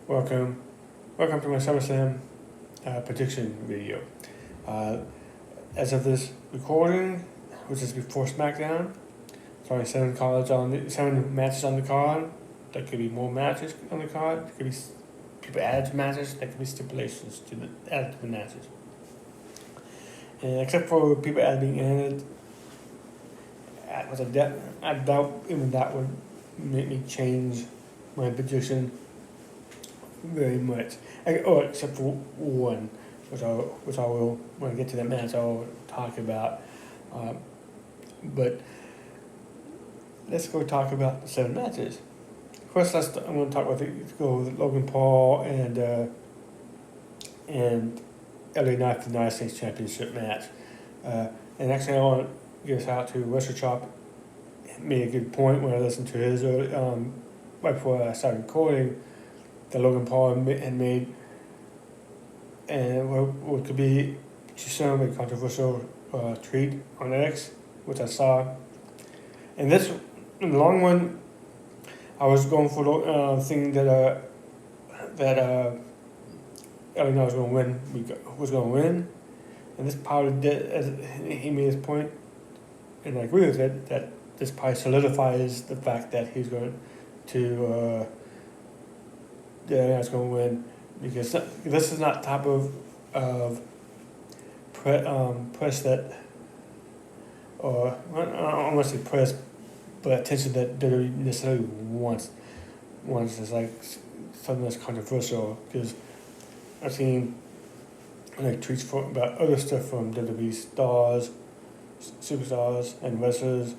Welcome to my SummerSlam prediction video. As of this recording, which is before SmackDown, it's only 7 matches on the card. There could be more matches on the card. There could be people added to matches. There could be stipulations added to the matches. And except for people being added, I doubt even that would make me change my prediction very much, except for one, which I will, when I get to that match, I'll talk about. But let's go talk about the 7 matches. First, I'm going to talk about Logan Paul and LA Knight for the United States Championship match. And actually, I want to give a shout out to Wrestle Chop. Made a good point when I listened to his right before I started recording, that Logan Paul had made, and what could be to some a controversial tweet on X, which I saw. And this, in the long run, I was going for thinking that LA Knight was going to win, and this probably did, as he made his point, and I agree with it, that this probably solidifies the fact that he's going to. That's going to win, because this is not the type of press that, or I don't want to say press, but attention that WWE necessarily wants. Is like something that's controversial, because I've seen tweets about other stuff from WWE stars, superstars, and wrestlers,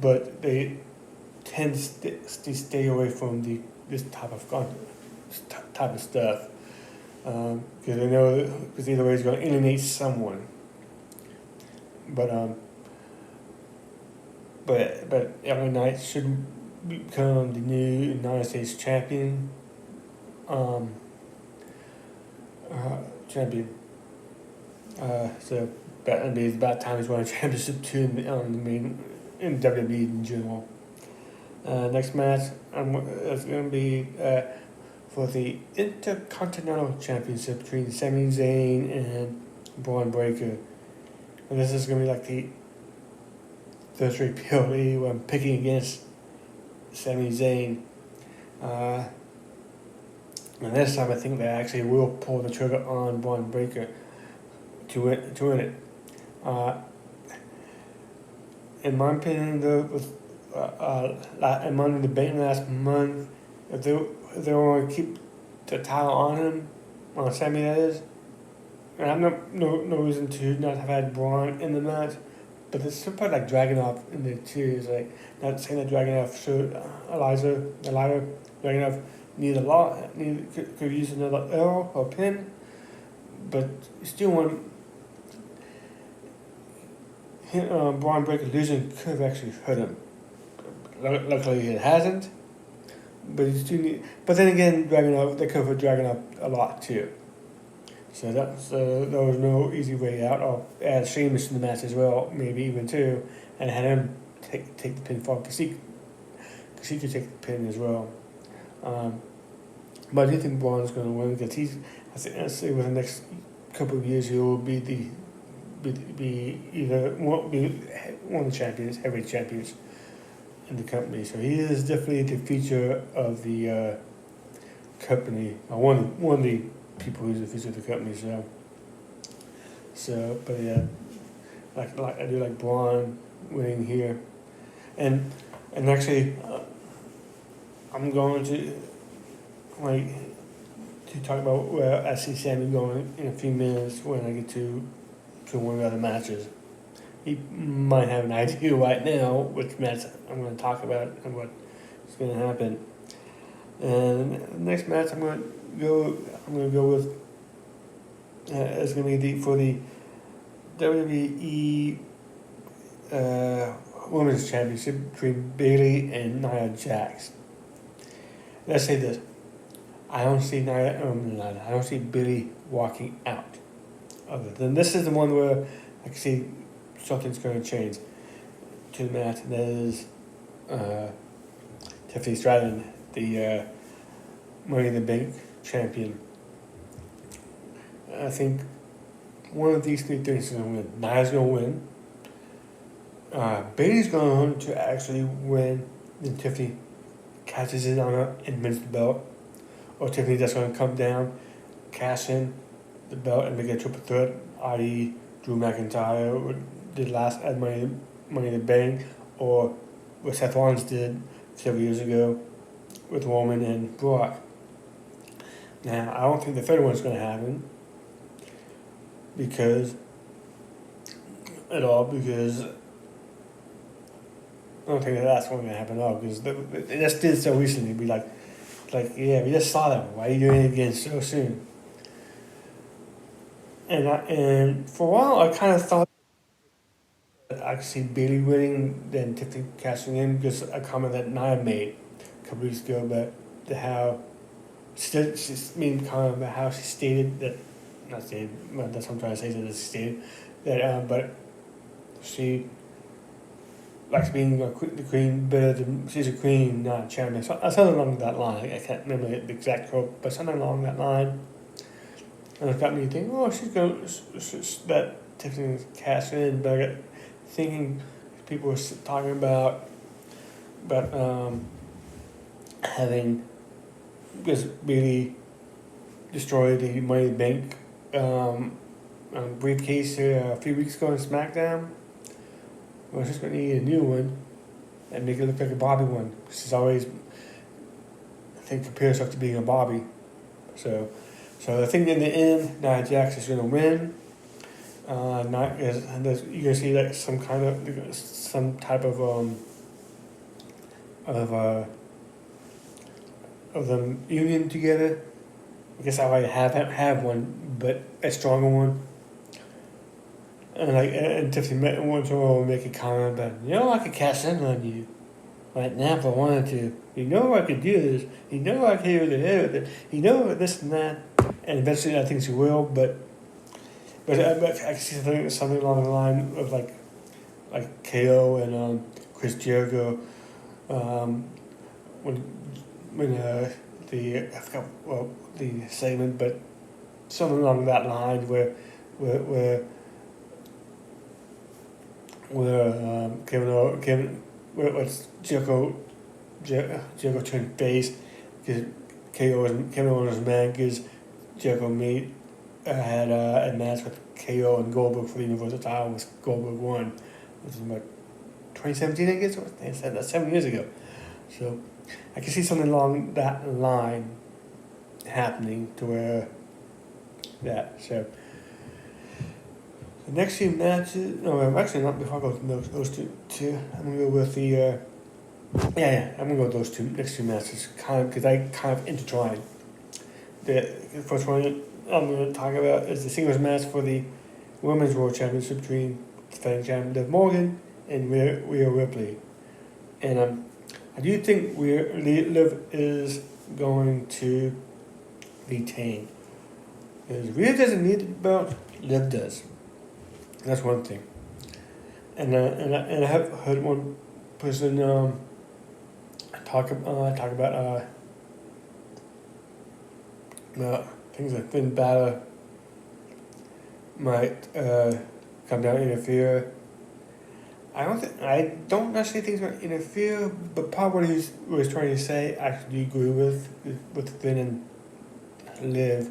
but they tend to stay away from this type of stuff, because they know, because either way it's going to alienate someone. But LA Knight should become the new United States champion. So it's about time he's won a championship too in WWE in general. Next match is going to be for the Intercontinental Championship between Sami Zayn and Braun Breaker. And this is going to be like the third straight PLE where I'm picking against Sami Zayn. And this time I think they actually will pull the trigger on Braun Breaker to win it. In my opinion, though, in Money in the Bank last month, if they want to keep the title on him, on Sami that is, and I have no reason to not have had Braun in the match, but there's some part like Dragunov in there too. It's like, not saying that Dragunov should, Eliza Dragunov could use another arrow or pin, but still want Braun Breaker losing could have actually hurt him. Luckily, it hasn't. But you still need. But then again, they could have Dragunov a lot too. So there was no easy way out. Or add Sheamus in the match as well, maybe even too, and had him take the pinfall because he could take the pin as well. But I do think Braun's going to win, because I say within the next couple of years he will be one of the champions, heavyweight champions in the company. So he is definitely the future of the company. One of the people who's the future of the company. So, but yeah, like I do like Braun winning here, and actually, I'm going to talk about where I see Sami going in a few minutes when I get to one of the other matches. He might have an idea right now which match I'm going to talk about and what's going to happen. And the next match I'm going to go with is going to be for the WWE Women's Championship between Bayley and Nia Jax. Let's say this: I don't see I don't see Bayley walking out. Other than this is the one where I can see something's going to change to the match, and that is Tiffany Stratton, the Money in the Bank champion. I think one of these three things is going to win. Nia's going to win. Bailey's going to actually win, and Tiffany catches it on her and wins the belt. Or Tiffany just going to come down, cash in the belt, and make it a triple threat, i.e. Drew McIntyre did last at Money in the Bank, or what Seth Rollins did several years ago with Roman and Brock. Now, I don't think the third one's going to happen because I don't think that's going to happen at all because they just did so recently. Be like, yeah, we just saw that. Why are you doing it again so soon? And for a while, I kind of thought I could see Bailey winning, then Tiffany cashing in because a comment that Nia made a couple weeks ago about how how she stated that, not stated, well, that's what I'm trying to say, that she stated that, but she likes being the queen better than she's a queen, not a champion. So, something along that line. I can't remember the exact quote, but something along that line. And it got me thinking, oh, that Tiffany's cashing in, but I got thinking people were talking about having just really destroyed the Money in the Bank briefcase a few weeks ago on SmackDown. Well, she's going to need a new one and make it look like a Bobby one. She's always, I think, compared herself to being a Bobby. So I think in the end, Nia Jax is going to win. You're going to see like some type of them union together. I guess I already have one, but a stronger one. And Tiffany once in a while will make a comment about, I could cash in on you right now if I wanted to. I could do this. I could do this. This and that. And eventually I think she will, but I can see something along the line of like KO and Chris Jericho when I forgot the segment, but something along that line where Kevin what's Jericho turned face because Kevin Owens was mad because Jericho had a match with KO and Goldberg for the Universal title, was Goldberg won, which was about 2017, I guess. They said that 7 years ago. So I can see something along that line happening to where that. So the next few matches, actually not before I go to those two. I'm gonna go with the I'm gonna go with those next two matches because I kind of intertwine. The first one I'm going to talk about is the singles match for the Women's World Championship between defending champion Liv Morgan and Rhea Ripley. And I do think Liv is going to retain. Because Rhea doesn't need the belt, Liv does. That's one thing. And I have heard one person talk about things like Finn Balor might come down and interfere. I don't necessarily think he's going to interfere, but part of what he was trying to say, I actually agree with Finn and Liv.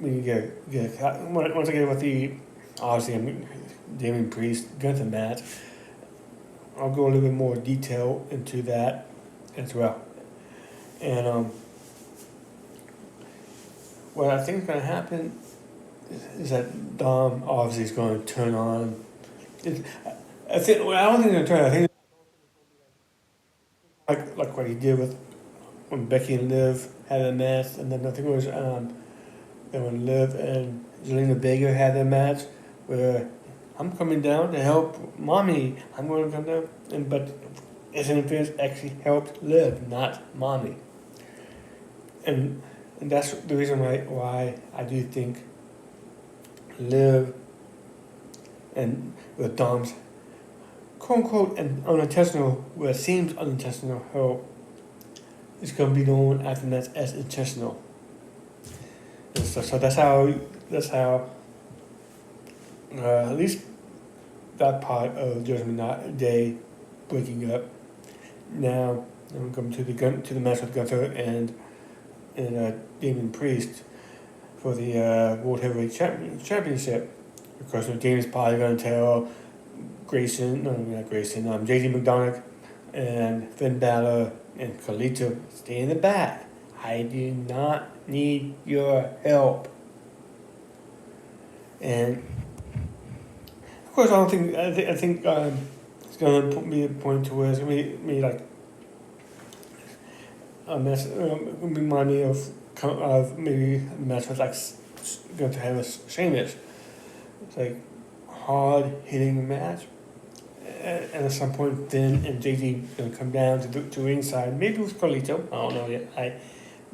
Once again with the Damien Priest Gunther match, I'll go a little bit more detail into that as well. And what I think is going to happen is that Dom obviously is going to turn on. I don't think he's going to turn on. I think like what he did when Becky and Liv had a match, and then I think it was when Liv and Zelina Vega had their match, where I'm coming down to help Mommy. I'm going to come down, but his interference actually helped Liv, not Mommy. And that's the reason why I do think Liv and with Dom's quote unquote and unintentional, well, it seems unintentional help it's going to be known after that as intentional. And so that's how at least that part of Judgment Day breaking up. Now I'm coming to the match with Gunther and Damien Priest for the World Heavyweight Championship. Of course, Damien's probably going to tell JD McDonough and Finn Balor and Carlito, stay in the back. I do not need your help. And of course, I think it's going to be a point to where it's going to be like a mess. Remind me of maybe a match with like going to have a Sheamus. It's like hard hitting match. And at some point, Finn and JD going to come down to ringside. Maybe with Carlito. I don't know yet. I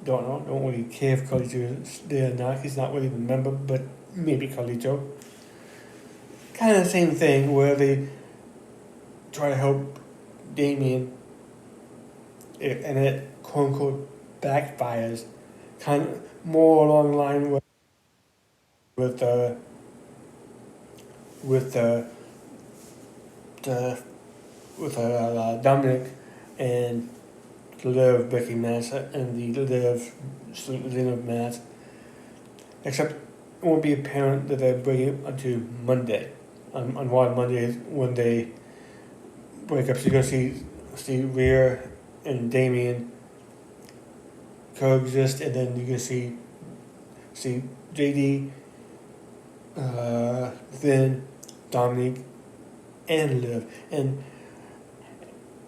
don't know. Don't really care if Carlito is there or not. He's not really a member, but maybe Carlito. Kind of the same thing where they try to help Damien, and it quote unquote backfires. Kind of more along the line with Dominic and the Liv Becky match and the Liv match. Except it won't be apparent that they're bringing it onto Monday. On one Monday when they break up, so you're gonna see Rhea and Damien coexist, and then you're gonna see JD, Finn, Dominic, and Liv, and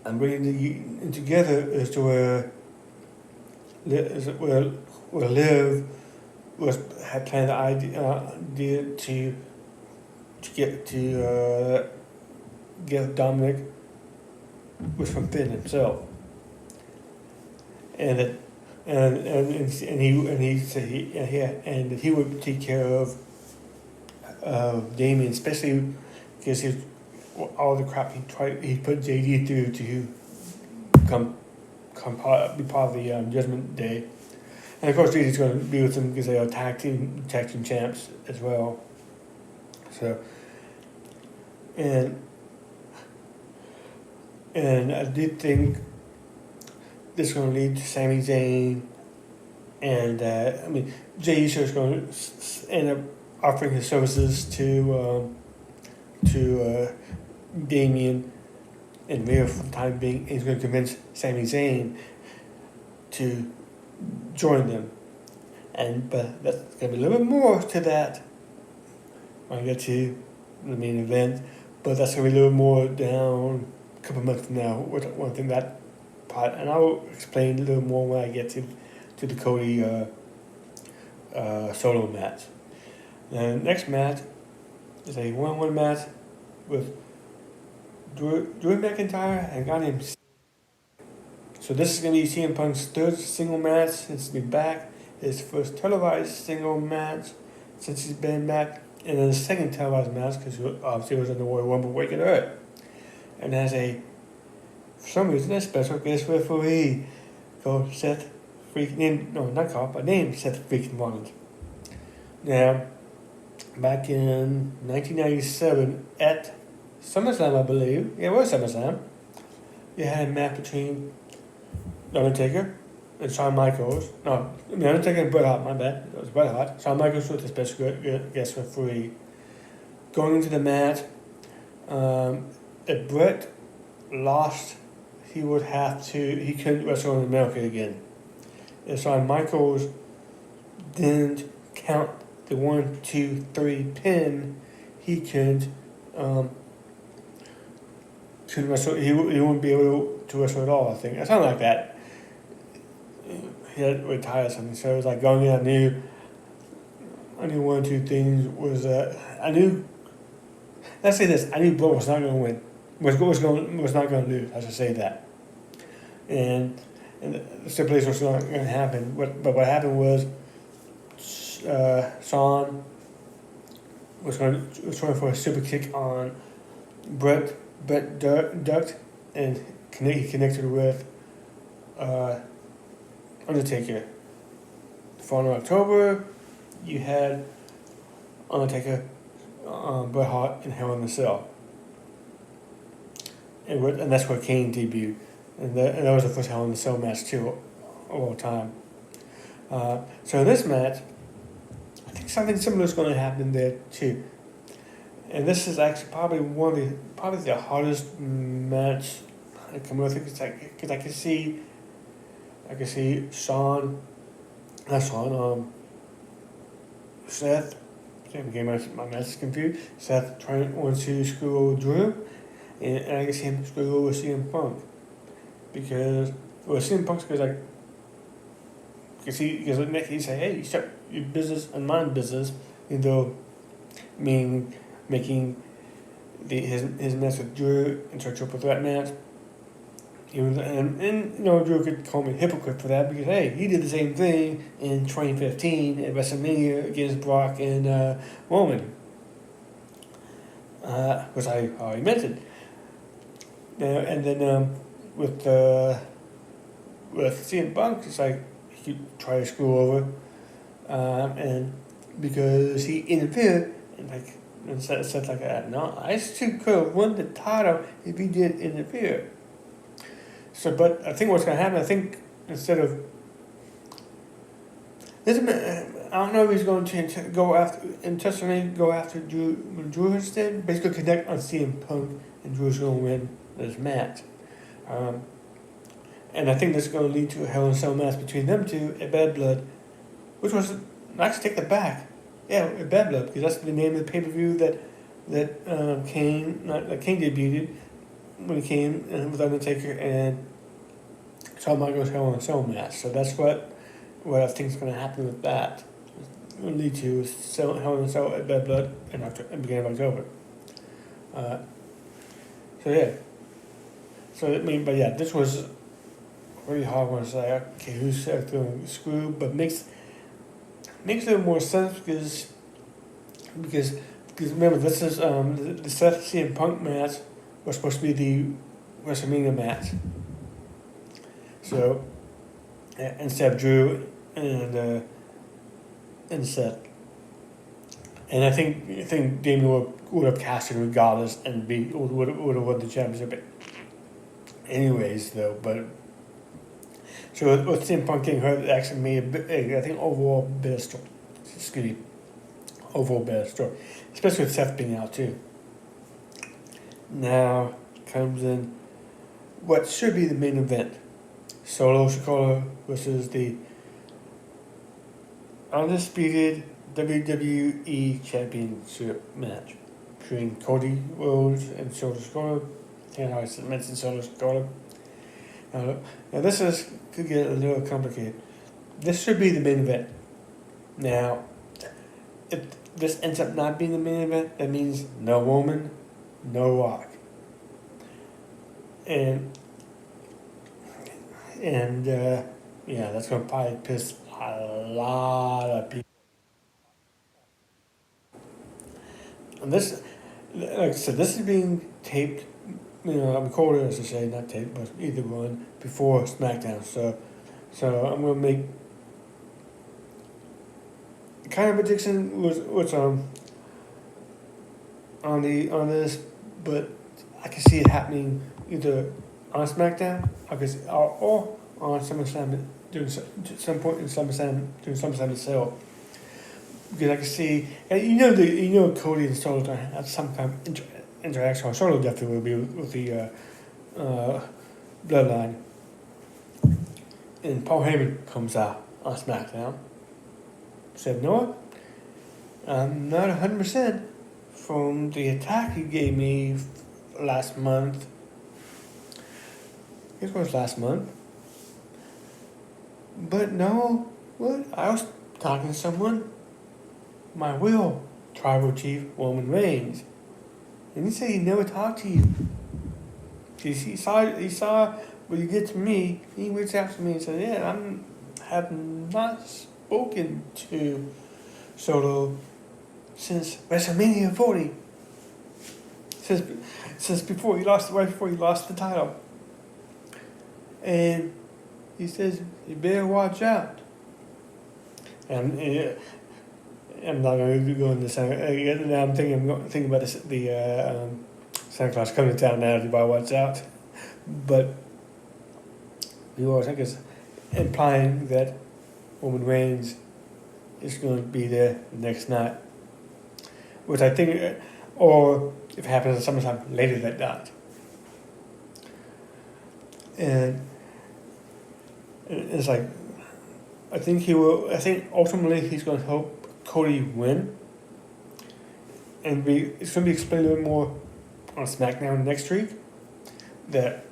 I'm bringing them together as to where Liv had planned the idea to get Dominic was from Finn himself, and he said he would take care of Damien, especially because all the crap he put JD through to be part of the Judgment Day, and of course JD's going to be with them because they are tag team champs as well. So, and I did think this is going to lead to Sami Zayn, and JD is going to end up offering his services to Damien and Rhea for the time being. He's going to convince Sami Zayn to join them, but that's going to be a little bit more to that when I get to the main event. But that's going to be a little more down a couple months from now. One thing that part, and I will explain a little more when I get to the Cody solo match. The next match is a one-on-one match with Drew McIntyre and a guy named. So this is going to be CM Punk's third single match since he's been back. His first televised single match since he's been back, and then the second televised match because obviously it was in the Royal Rumble Waking Earth, and has for some reason a special guest referee called Seth named Seth freaking Rollins. Now, back in 1997 at SummerSlam, I believe. Yeah, it was SummerSlam. You had a match between The Undertaker and Shawn Michaels. No, The Undertaker and Bret Hart, my bad. It was Bret Hart. Shawn Michaels was the special guest referee. Going into the match, if Bret lost, he couldn't wrestle in America again. If Shawn Michaels didn't count the 1, 2, 3 pin, he couldn't wrestle. He wouldn't be able to wrestle at all. I think something like that. He had to retire or something. So it was like going in. I knew 1 or 2 things was I knew. Let's say this: I knew Bret was not going to win. Was not going to lose. I should say that. And the stipulation was not going to happen. But what happened was. Shawn was trying for a super kick on Bret ducked, and he connected with Undertaker. The following October, you had Undertaker, Bret Hart, and Hell in a Cell. And that's where Kane debuted. And that was the first Hell in a Cell match, too, of all time. So in this match, I think something similar is going to happen there, too. And this is actually probably probably the hardest match I come with, because I can see Seth. I'm getting my message confused. Seth wants to screw over Drew, and I can see him screw over CM Punk, because CM Punk's because he say, hey, you start your business and my business, meaning making his match with Drew into a triple threat match. And Drew could call me a hypocrite for that, because hey, he did the same thing in 2015 at WrestleMania against Brock and Roman, which I already mentioned. And then with CM Punk, it's like he could try to screw over, and because he interfered, and said like that. No, I still could have won the title if he did interfere. So, but I think what's going to happen, I think instead of, I don't know if he's going to intentionally go after Drew instead, basically connect on CM Punk, and Drew's going to win this match. And I think this is going to lead to a Hell in a Cell match between them two at Bad Blood, which was, actually take that back. Yeah, at Bad Blood, because that's the name of the pay-per-view that Kane debuted when he came with Undertaker and Shawn Michaels Hell in a Cell match. So that's what I think is going to happen with that. It will lead to Hell in a Cell at Bad Blood in the beginning of October. So yeah. But yeah, this was a really hard one to say. Okay, who's feeling screwed? But makes a little more sense because remember, this is the Seth CM Punk match was supposed to be the WrestleMania match. So instead of Drew and Seth, and I think Damien would have cast it regardless and would have won the championship. Anyways, though, but so with CM Punk getting hurt, it actually made I think overall better story. Overall better story, especially with Seth being out too. Now comes in what should be the main event: Solo Sikoa versus the undisputed WWE Championship match between Cody Rhodes and Solo Sikoa. And I mentioned Solo Sikoa. Now this could get a little complicated. This should be the main event. Now, if this ends up not being the main event, that means no Roman, no Rock. And yeah, that's going to probably piss a lot of people. And this, like I said, this is being taped, recorded, as I say, not taped, but either one, before SmackDown. So I'm going to make the kind of prediction was on this, but I can see it happening either on SmackDown or on SummerSlam during some point in SummerSlam during SummerSlam itself. Because I can see, and Cody and Solo don't have some kind of interaction. Solo definitely will be with the Bloodline. And Paul Heyman comes out on SmackDown. Said, no, I'm not 100% from the attack you gave me last month. It was last month. But no, what? I was talking to someone, my real tribal chief, Roman Reigns. And he said he never talked to you. He saw what you did to me. He reached out to me and said, yeah, I have not spoken to Solo since WrestleMania 40. Since right before he lost the title. And he says, you better watch out. And I'm not going to go into Santa. Now I'm thinking about the Santa Claus coming to town now. You better watch out. But you always think it's implying that Roman Reigns is going to be there the next night, which I think, or if it happens at summertime later that night. And it's like, I think ultimately he's going to help Cody win. And it's going to be explained a little more on SmackDown next week that,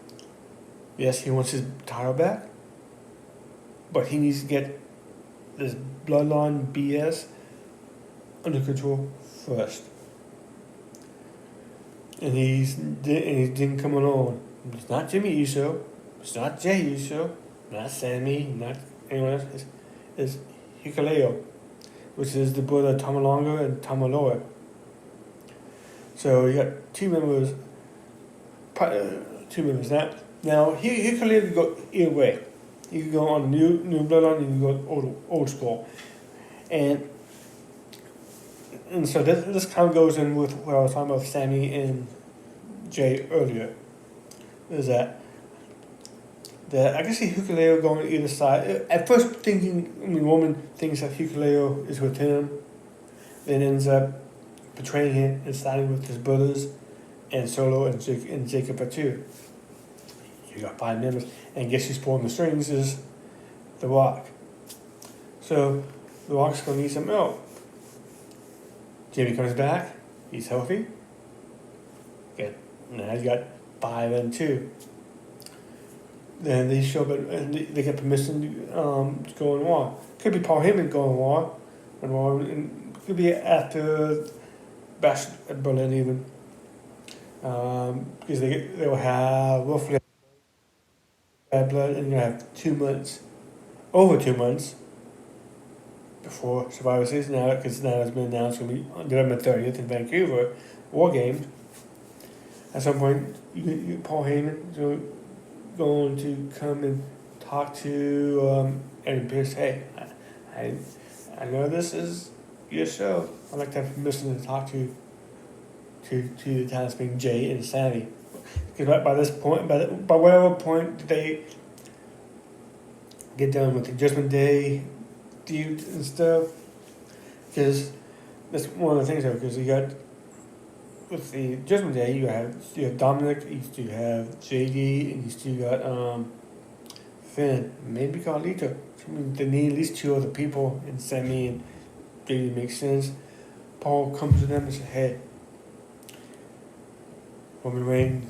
yes, he wants his title back, but he needs to get this bloodline BS under control first. And he didn't come alone. It's not Jimmy Uso, it's not Jey Uso, not Sammy, not anyone else. It's Hikuleo, which is the brother of Tamalonga and Tamaloa. So you got two members. Now Hikuleo could go either way. You can go on new bloodline, and you can go old school, and so this kind of goes in with what I was talking about with Sammy and Jay earlier. Is that I can see Hikuleo going either side. At first, Roman thinks that Hikuleo is with him, then ends up betraying him and siding with his brothers, and Solo and Jacob are two. You got 5 members, and guess who's pulling the strings is The Rock. So The Rock's gonna need some help. Jimmy comes back, he's healthy. Okay, now you got 5 and 2. Then they show up and they get permission to go on Raw. Could be Paul Heyman going on Raw, and could be after Bash at Berlin even. Because they will have roughly Bad Blood, and you're gonna have 2 months, over 2 months before Survivor Series. Now, because now it's been announced it's gonna be on November 30th in Vancouver, War Games. At some point, Paul Heyman is going to come and talk to Aaron Pierce. Hey, I know this is your show. I'd like to have permission to talk to the talents being Jay and Sammy. Because by this point, by whatever point they get done with the Judgment Day feud and stuff, because that's one of the things though. Because you got with the Judgment Day, you have Dominic, you still have JD, and you still got Finn, maybe Carlito. I mean, they need at least 2 other people, and Sammy and JD makes sense. Paul comes to them and says, "Hey, Roman Reigns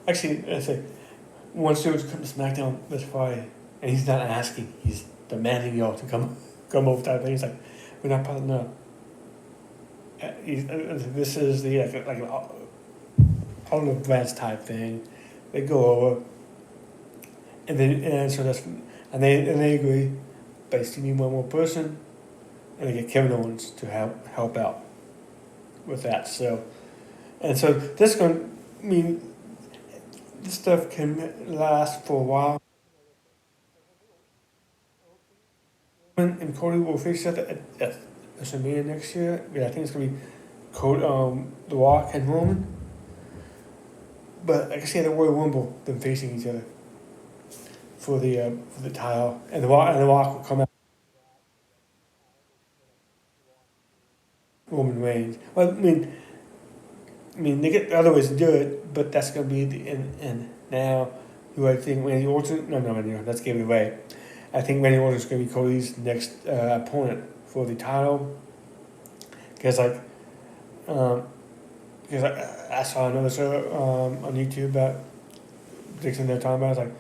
actually, I say, wants to come to SmackDown this Friday, and he's not asking, he's demanding y'all to come over type thing. He's like, we're not part of no. This is the like all advanced type thing. They go over, and they agree, but they still need one more person, and they get Kevin Owens to help out with that. So this is going to mean this stuff can last for a while. And Cody will face each other at WrestleMania next year. Yeah, I think it's going to be Cody, The Rock and Roman. But I can see at the Royal Rumble, them facing each other for the title, and the Rock will come out. Roman Reigns. Well, I mean, they get other ways to do it, but that's going to be the end. Now, who I think Randy Orton? No, let's give it away. I think Randy Orton is going to be Cody's next opponent for the title. Because I saw another show on YouTube about Dixon they're talking about. I was like,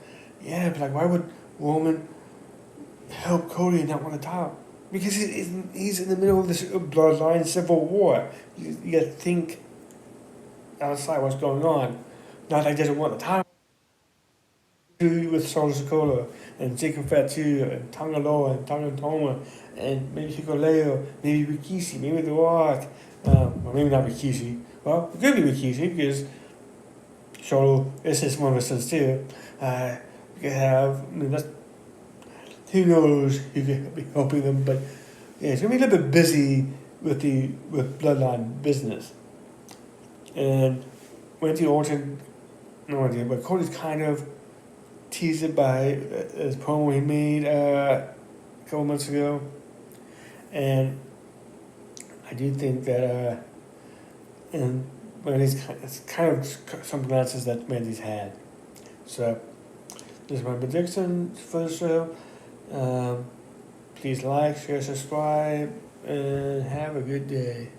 yeah, but like, why would Roman help Cody and not want the title? Because he's in the middle of this bloodline civil war. You got to think outside what's going on. Not that he doesn't want the title. With Solo Sikoa and Jacob Fatu and Tangaloa and Tangatoma and maybe Hikuleo, maybe Rikishi, maybe The Rock, or maybe not Rikishi. Well, it could be Rikishi because So this is one of the sins too. You could have, I mean, that's, who knows who could be helping them, but yeah, it's gonna be a little bit busy with Bloodline business. And Randy Orton, no idea, but Cody's kind of teased it by his promo he made a couple months ago, and I do think that and Randy's it's kind of some glances that Randy's had. So this is my prediction for the show. Please like, share, subscribe, and have a good day.